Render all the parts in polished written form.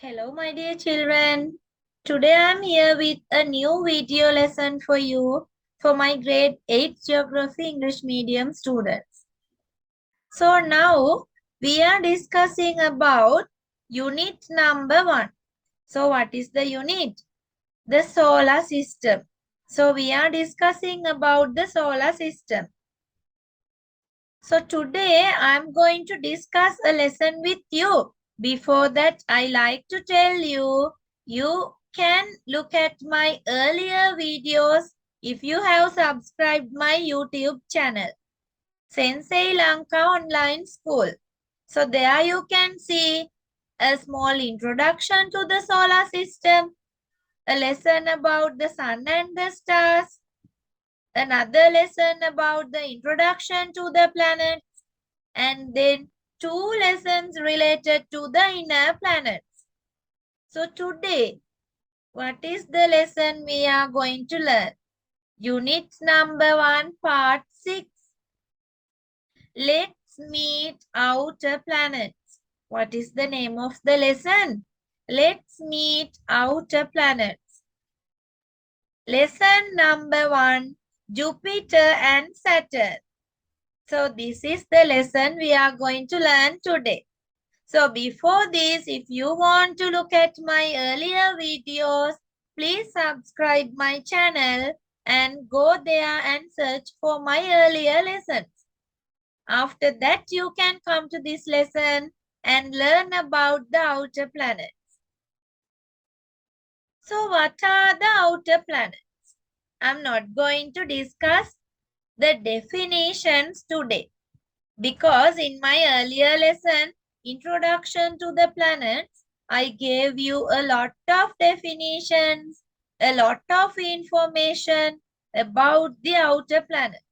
Hello, my dear children. Today I'm here with a new video lesson for you for my grade 8 Geography English Medium students. So now we are discussing about unit number 1. So what is the unit? The solar system. So we are discussing about the solar system. So today I'm going to discuss a lesson with you. Before that, I like to tell you, you can look at my earlier videos if you have subscribed my YouTube channel, Sensei Lanka Online School. So there you can see a small introduction to the solar system, a lesson about the sun and the stars, another lesson about the introduction to the planets, and then 2 lessons related to the inner planets. So today, what is the lesson we are going to learn? Unit number 1, part 6. Let's meet outer planets. What is the name of the lesson? Let's meet outer planets. Lesson number 1, Jupiter and Saturn. So this is the lesson we are going to learn today. So before this, if you want to look at my earlier videos, please subscribe my channel and go there and search for my earlier lessons. After that, you can come to this lesson and learn about the outer planets. So what are the outer planets? I'm not going to discuss the definitions today because in my earlier lesson, Introduction to the Planets, I gave you a lot of definitions, a lot of information about the outer planets.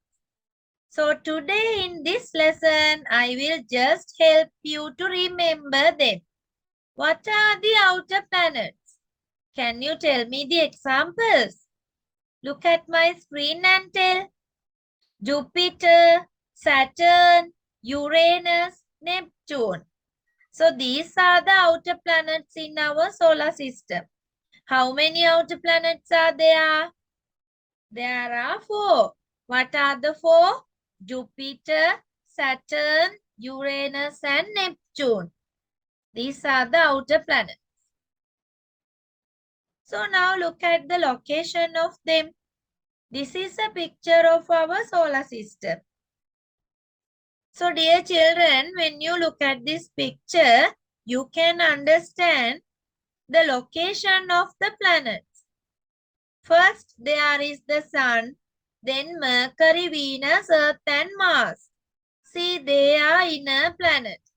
So today in this lesson, I will just help you to remember them. What are the outer planets? Can you tell me the examples? Look at my screen and tell. Jupiter, Saturn, Uranus, Neptune. So these are the outer planets in our solar system. How many outer planets are there? There are 4. What are the 4? Jupiter, Saturn, Uranus and Neptune. These are the outer planets. So now look at the location of them. This is a picture of our solar system. So dear children, when you look at this picture, you can understand the location of the planets. First, there is the Sun, then Mercury, Venus, Earth and Mars. See, they are inner planets.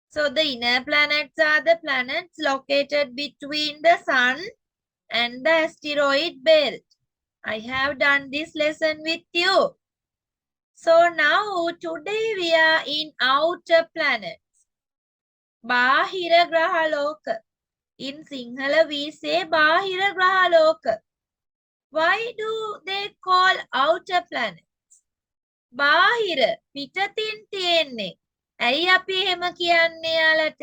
So the inner planets are the planets located between the Sun and the asteroid belt. I have done this lesson with you. So now today we are in outer planets. Bahira Graha Loka. In Sinhala we say Bahira Graha Loka. Why do they call outer planets? බාහිර පිටතින් තියෙන්නේ. ඇයි අපි එහෙම කියන්නේ යාලට?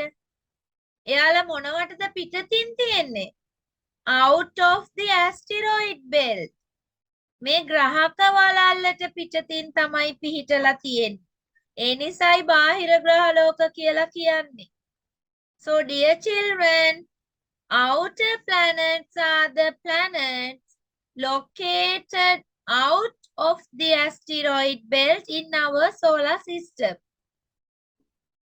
එයාලා මොනවටද පිටතින් තියෙන්නේ? Out of the asteroid belt. මේ ග්‍රහක වලල්ලට පිටතින් තමයි පිහිටලා තියෙන්නේ. ඒ නිසායි බාහිර ග්‍රහලෝක කියලා කියන්නේ. So dear children, outer planets are the planets located out of the asteroid belt in our solar system.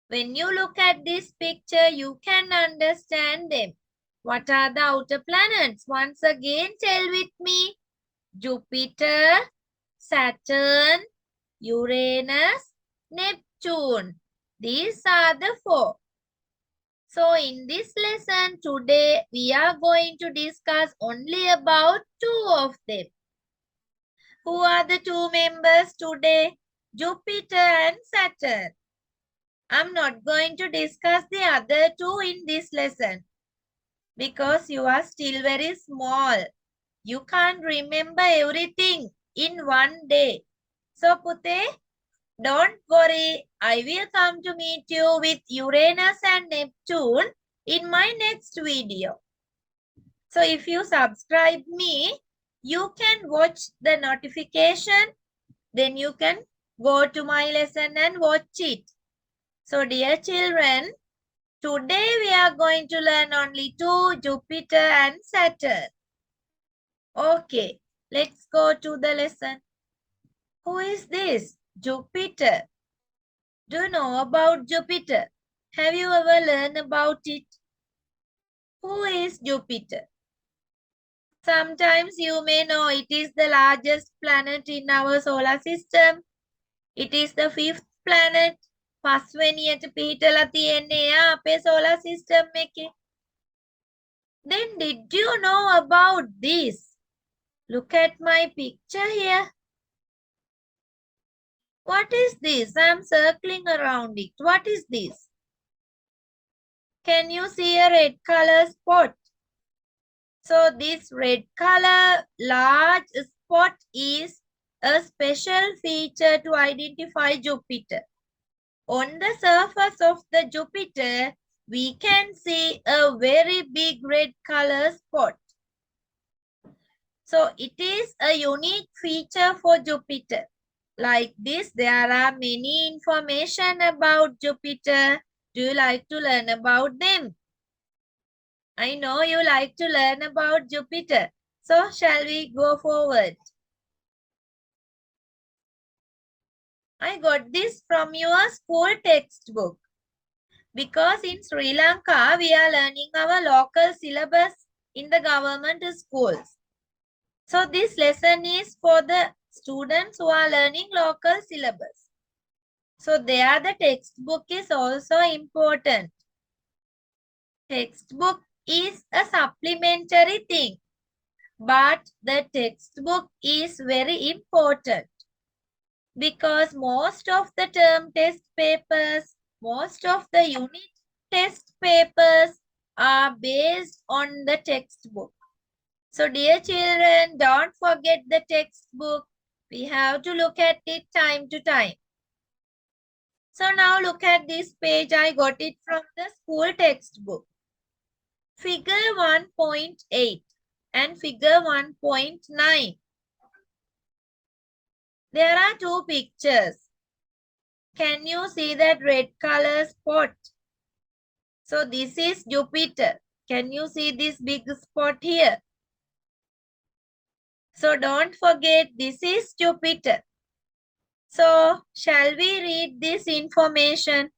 When you look at this picture, you can understand them. What are the outer planets? Once again, tell with me. Jupiter, Saturn, Uranus, Neptune. These are the 4. So in this lesson today, we are going to discuss only about 2 of them. Who are the 2 members today? Jupiter and Saturn. I'm not going to discuss the other 2 in this lesson because you are still very small. You can't remember everything in one day. So Pute, don't worry. I will come to meet you with Uranus and Neptune in my next video. So if you subscribe me, you can watch the notification. Then you can go to my lesson and watch it. So dear children, today we are going to learn only two, Jupiter and Saturn. Okay, let's go to the lesson. Who is this? Jupiter. Do you know about Jupiter? Have you ever learned about it? Who is Jupiter? Sometimes you may know it is the largest planet in our solar system. It is the fifth planet. පස්වෙනියට පිහිටලා තියෙන්නේ අපේ solar system එකේ. Then did you know about this? Look at my picture here. What is this? I'm circling around it. What is this? Can you see a red color spot? So this red color large spot is a special feature to identify Jupiter. On the surface of the Jupiter, we can see a very big red color spot. So it is a unique feature for Jupiter. Like this, there are many information about Jupiter. Do you like to learn about them? I know you like to learn about Jupiter. So shall we go forward? I got this from your school textbook. Because in Sri Lanka, we are learning our local syllabus in the government schools. So this lesson is for the students who are learning local syllabus. So there the textbook is also important. Textbook is a supplementary thing, but the textbook is very important because most of the term test papers, most of the unit test papers are based on the textbook. So dear children, don't forget the textbook. We have to look at it time to time. So now look at this page. I got it from the school textbook. Figure 1.8 and figure 1.9. There are two pictures. Can you see that red color spot? So this is Jupiter. Can you see this big spot here? So don't forget, this is Jupiter. So shall we read this information?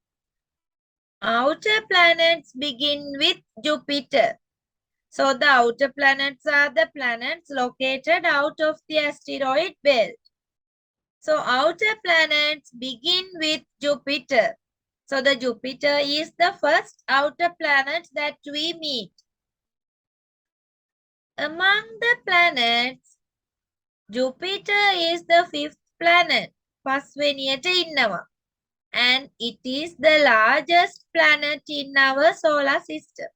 Outer planets begin with Jupiter. So the outer planets are the planets located out of the asteroid belt. So outer planets begin with Jupiter. So the Jupiter is the first outer planet that we meet. Among the planets, Jupiter is the fifth planet. පස්වෙනියට ඉන්නවා. And it is the largest planet in our solar system.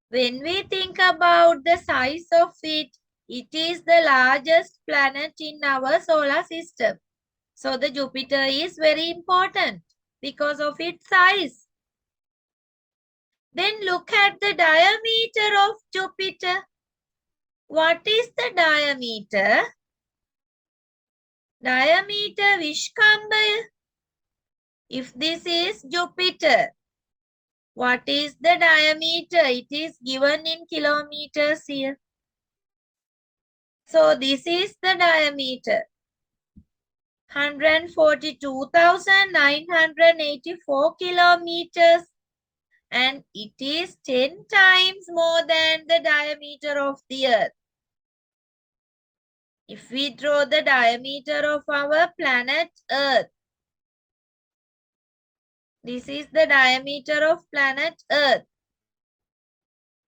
When we think about the size of it, it is the largest planet in our solar system. So the Jupiter is very important because of its size. Then look at the diameter of Jupiter. What is the diameter? Diameter විශ්කම්භය. If this is Jupiter, what is the diameter? It is given in kilometers here. So this is the diameter. 142,984 kilometers. And it is 10 times more than the diameter of the Earth. If we draw the diameter of our planet Earth, this is the diameter of planet Earth.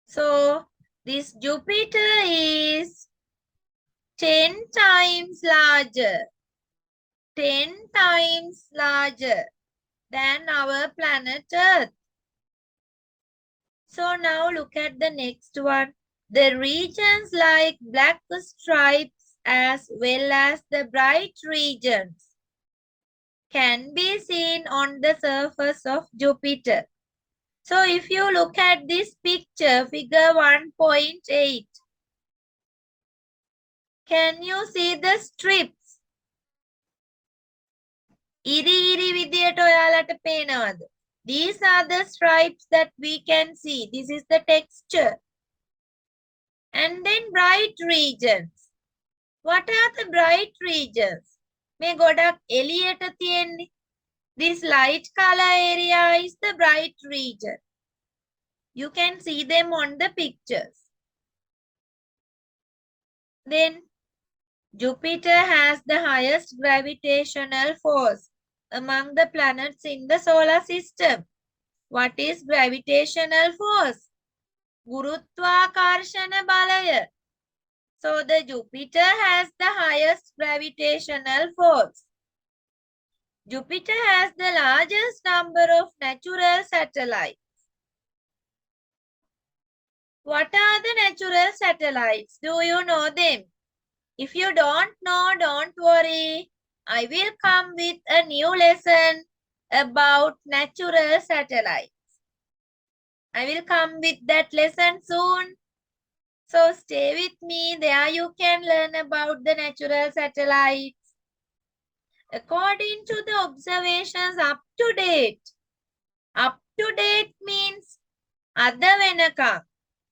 So this Jupiter is 10 times larger. 10 times larger than our planet Earth. So now look at the next one. The regions like black stripes as well as the bright regions can be seen on the surface of Jupiter. So if you look at this picture, figure 1.8, can you see the strips? ඉරි විදියට ඔයාලට පේනවද? These are the stripes that we can see. This is the texture. And then bright regions. What are the bright regions? මේ ගොඩක් එළියට තියෙන්නේ. This light color area is the bright region. You can see them on the pictures. Then Jupiter has the highest gravitational force among the planets in the solar system. What is gravitational force? ගුරුත්වාකර්ෂණ බලය. So the Jupiter has the highest gravitational force. Jupiter has the largest number of natural satellites. What are the natural satellites? Do you know them? If you don't know, don't worry. I will come with a new lesson about natural satellites. I will come with that lesson soon. So stay with me. There you can learn about the natural satellites. According to the observations up to date. Up to date means ada venaka.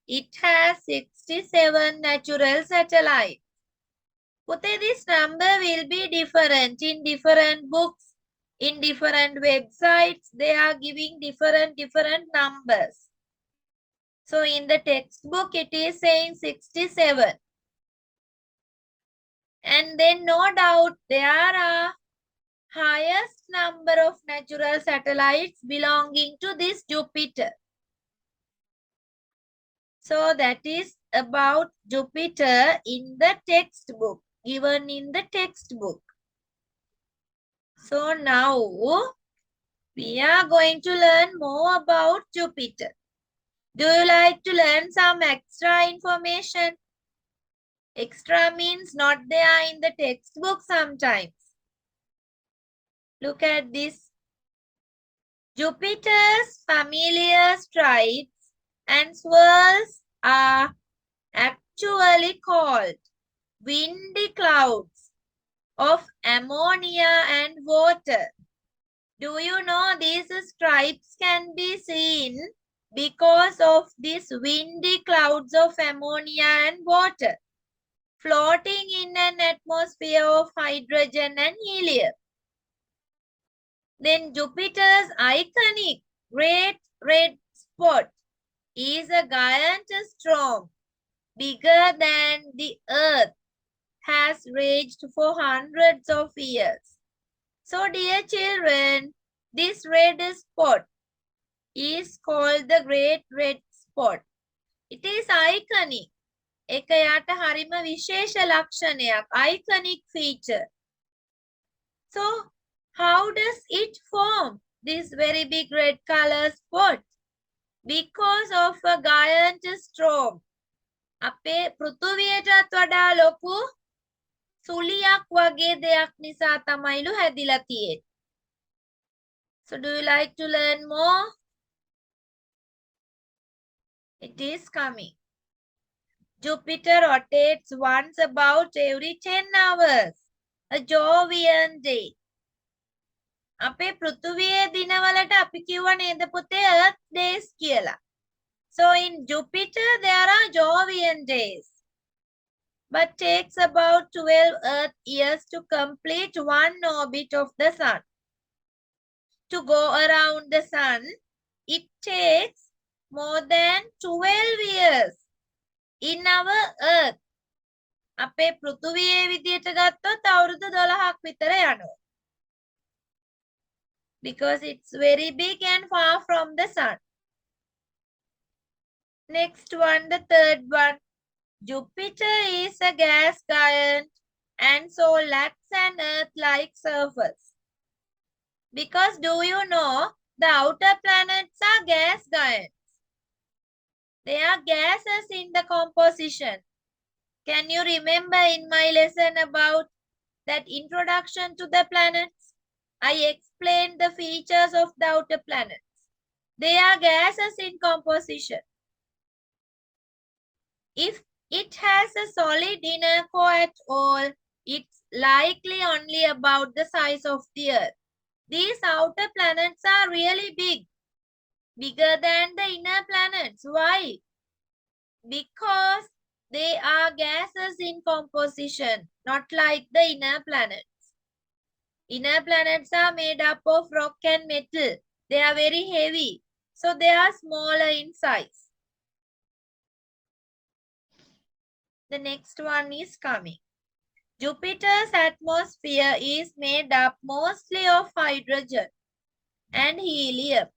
It has 67 natural satellites. Pute, this number will be different in different books, in different websites. They are giving different numbers. So in the textbook, it is saying 67. And then no doubt there are highest number of natural satellites belonging to this Jupiter. So that is about Jupiter in the textbook, given in the textbook. So now we are going to learn more about Jupiter. Do you like to learn some extra information? Extra means not there in the textbook sometimes. Look at this. Jupiter's familiar stripes and swirls are actually called windy clouds of ammonia and water. Do you know these stripes can be seen because of these windy clouds of ammonia and water floating in an atmosphere of hydrogen and helium? Then Jupiter's iconic great red spot is a giant storm bigger than the Earth, has raged for hundreds of years. So dear children, this red spot is called the Great Red Spot. It is iconic. එක යාට හරිම විශේෂ ලක්ෂණයක්, iconic feature. So how does it form this very big red color spot? Because of a giant storm. අපේ පෘථුවියටත් වඩා ලොකු සුලියක් වගේ දෙයක් නිසා තමයිලු හැදිලා තියෙන්නේ. So do you like to learn more? It is coming. Jupiter rotates once about every 10 hours. A Jovian day. අපේ පෘථුවියේ දිනවලට අපි කිව්ව නේද පුතේ Earth days කියලා. So in Jupiter there are Jovian days. But takes about 12 Earth years to complete one orbit of the Sun. To go around the Sun, it takes more than 12 years. In our Earth, අපේ පෘථුවියේ විදියට ගත්තොත් අවුරුදු 12ක් විතර යනවා. Because it's very big and far from the Sun. Next one, the third one. Jupiter is a gas giant and so lacks an Earth-like surface. Because do you know the outer planets are gas giants? They are gases in the composition. Can you remember in my lesson about that introduction to the planets? I explained the features of the outer planets. They are gases in composition. If it has a solid inner core at all, it's likely only about the size of the Earth. These outer planets are really big, bigger than the inner planets. Why? Because they are gases in composition, not like the inner planets. Inner planets are made up of rock and metal. They are very heavy, so they are smaller in size. The next one is coming. Jupiter's atmosphere is made up mostly of hydrogen and helium.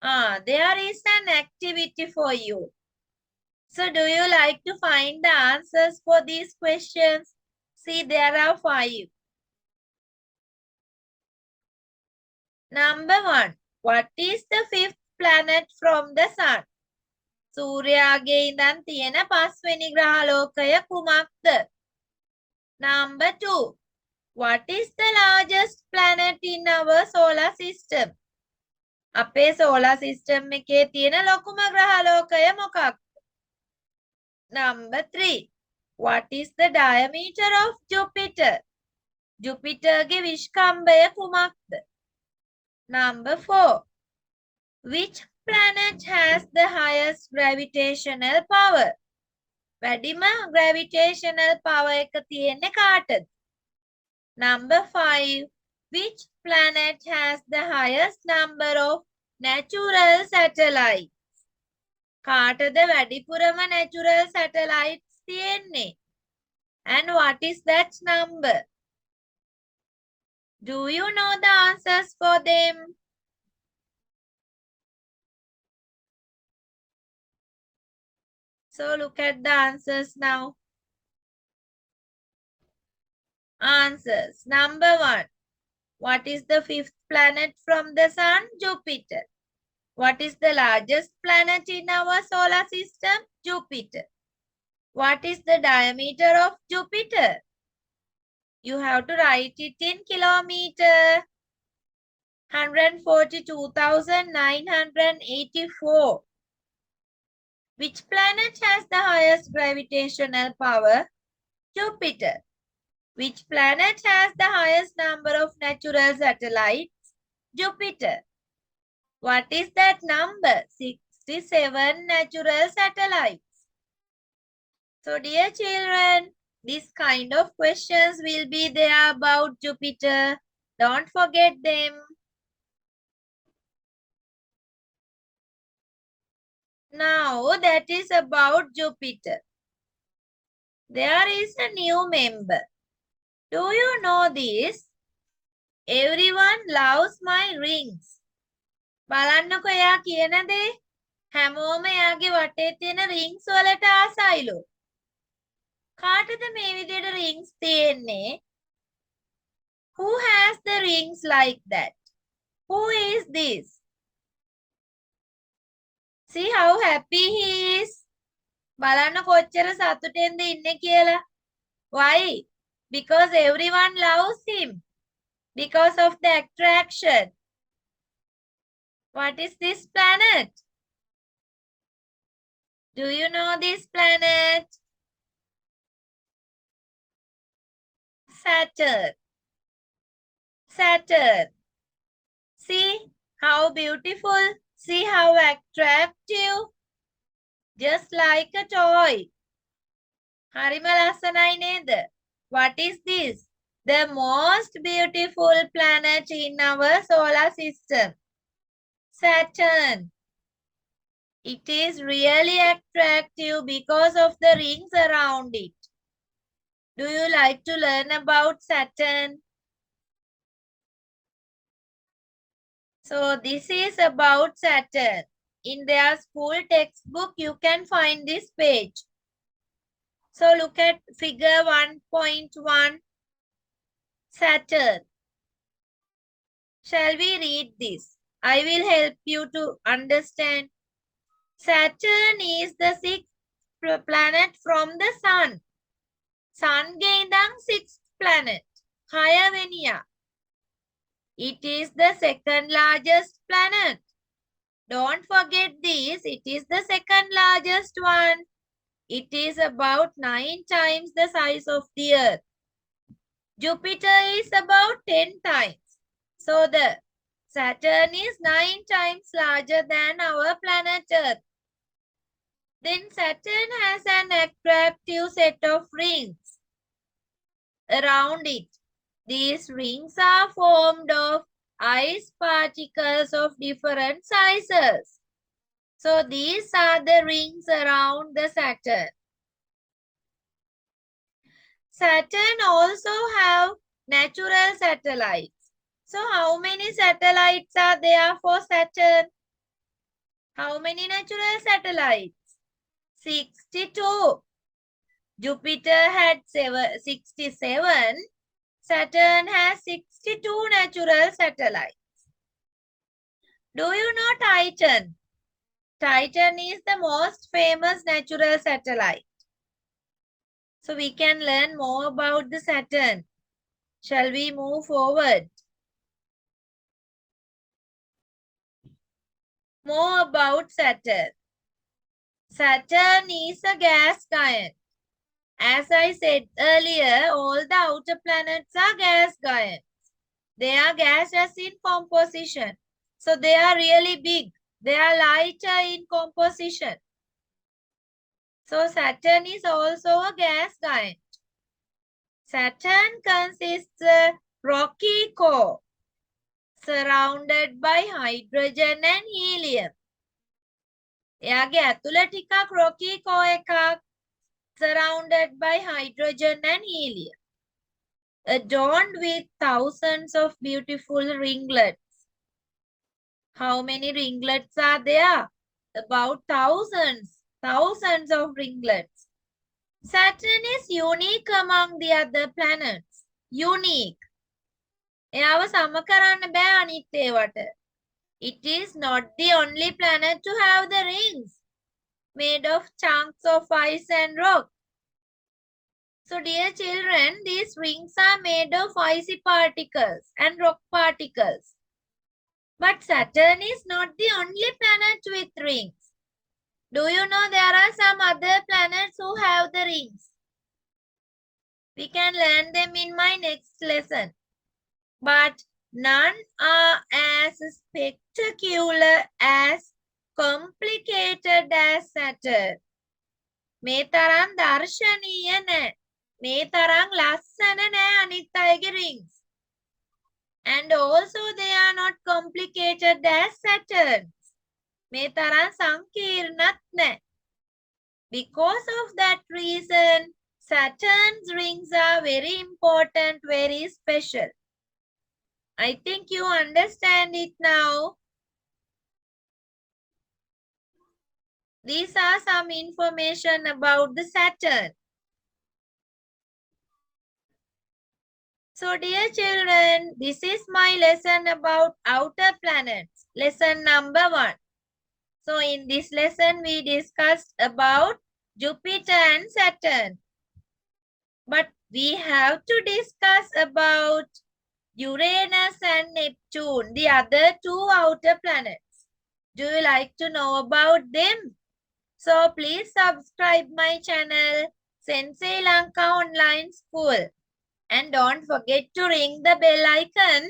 There is an activity for you. So do you like to find the answers for these questions? See, there are 5. Number 1. What is the 5th planet from the sun? සූර්යාගේ ඉඳන් තියෙන 5 වෙනි ග්‍රහලෝකය කුමක්ද? Number 2. What is the largest planet in our solar system? අපේ solar system එකේ තියෙන ලොකුම ග්‍රහලෝකය මොකක්ද? Number 3. What is the diameter of Jupiter? Jupiterගේ විශ්කම්භය කුමක්ද? Number 4. Which planet has the highest gravitational power? වැඩිම gravitational power එක තියෙන්නේ කාටද? Number 5. Which planet has the highest number of natural satellites? කාටද වැඩිපුරම natural satellites තියෙන්නේ? And what is that number? Do you know the answers for them? So look at the answers now. Answers. Number 1. What is the 5th planet from the sun? Jupiter. What is the largest planet in our solar system? Jupiter. What is the diameter of Jupiter? You have to write it in kilometer. 142,984. Which planet has the highest gravitational power? Jupiter. Which planet has the highest number of natural satellites? Jupiter. What is that number? 67 natural satellites. So dear children, this kind of questions will be there about Jupiter. Don't forget them. Now that is about Jupiter. There is a new member. Do you know this? Everyone loves my rings. බලන්නකො එයා කියන දේ. හැමෝම එයාගේ වටේ තියෙන rings වලට ආසයිලු. කාටද මේ විදියට rings තියෙන්නේ? Who has the rings like that? Who is this? See how happy he is. බලන්න කොච්චර සතුටෙන්ද ඉන්නේ කියලා. Why? Because everyone loves him. Because of the attraction. What is this planet? Do you know this planet? Saturn. Saturn. See how beautiful. See how attractive. Just like a toy. හරිම ලස්සනයි නේද? What is this? The most beautiful planet in our solar system. Saturn. It is really attractive because of the rings around it. Do you like to learn about Saturn? So this is about Saturn. In their school textbook, you can find this page. So look at figure 1.1. Saturn. Shall we read this? I will help you to understand. Saturn is the 6th planet from the sun. Sun ගේ ඉඳන් 6th planet. 6 වෙනියා. It is the second largest planet. Don't forget this. It is the second largest one. It is about 9 times the size of the Earth. Jupiter is about 10 times. So the Saturn is 9 times larger than our planet Earth. Then Saturn has an attractive set of rings around it. These rings are formed of ice particles of different sizes. So these are the rings around the Saturn. Saturn also have natural satellites. So how many satellites are there for Saturn? How many natural satellites? 62. Jupiter had 67. Saturn has 62 natural satellites. Do you know Titan? Titan is the most famous natural satellite. So we can learn more about the Saturn. Shall we move forward? More about Saturn. Saturn is a gas giant. As I said earlier, all the outer planets are gas giants. They are gaseous in composition. So they are really big. They are lighter in composition. So Saturn is also a gas giant. Saturn consists of rocky core surrounded by hydrogen and helium. එයාගේ ඇතුළ ටිකක් rocky core එකක් surrounded by hydrogen and helium. Adorned with thousands of beautiful ringlets. How many ringlets are there? About thousands of ringlets. Saturn is unique among the other planets. Unique. එයාව සම කරන්න බෑ අනිත් ඒවට. It is not the only planet to have the rings made of chunks of ice and rock. So dear children, these rings are made of icy particles and rock particles. But Saturn is not the only planet with rings. Do you know there are some other planets who have the rings? We can learn them in my next lesson. But none are as spectacular as complicated as Saturn. මේ තරම් දර්ශනීය නැහැ. මේ තරම් ලස්සන නැහැ අනිත් අයගේ rings. And also they are not complicated as Saturn. මේ තරම් සංකීර්ණත් නැහැ. Because of that reason, Saturn's rings are very important, very special. I think you understand it now. These are some information about the Saturn. So dear children, this is my lesson about outer planets. Lesson number 1. So in this lesson, we discussed about Jupiter and Saturn. But we have to discuss about Uranus and Neptune, the other 2 outer planets. Do you like to know about them? So please subscribe my channel, Sensei Lanka Online School. And don't forget to ring the bell icon.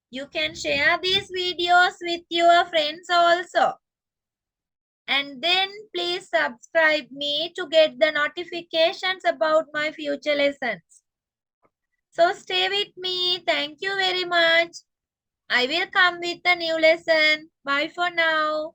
You can share these videos with your friends also. And then please subscribe me to get the notifications about my future lessons. So stay with me. Thank you very much. I will come with a new lesson. Bye for now.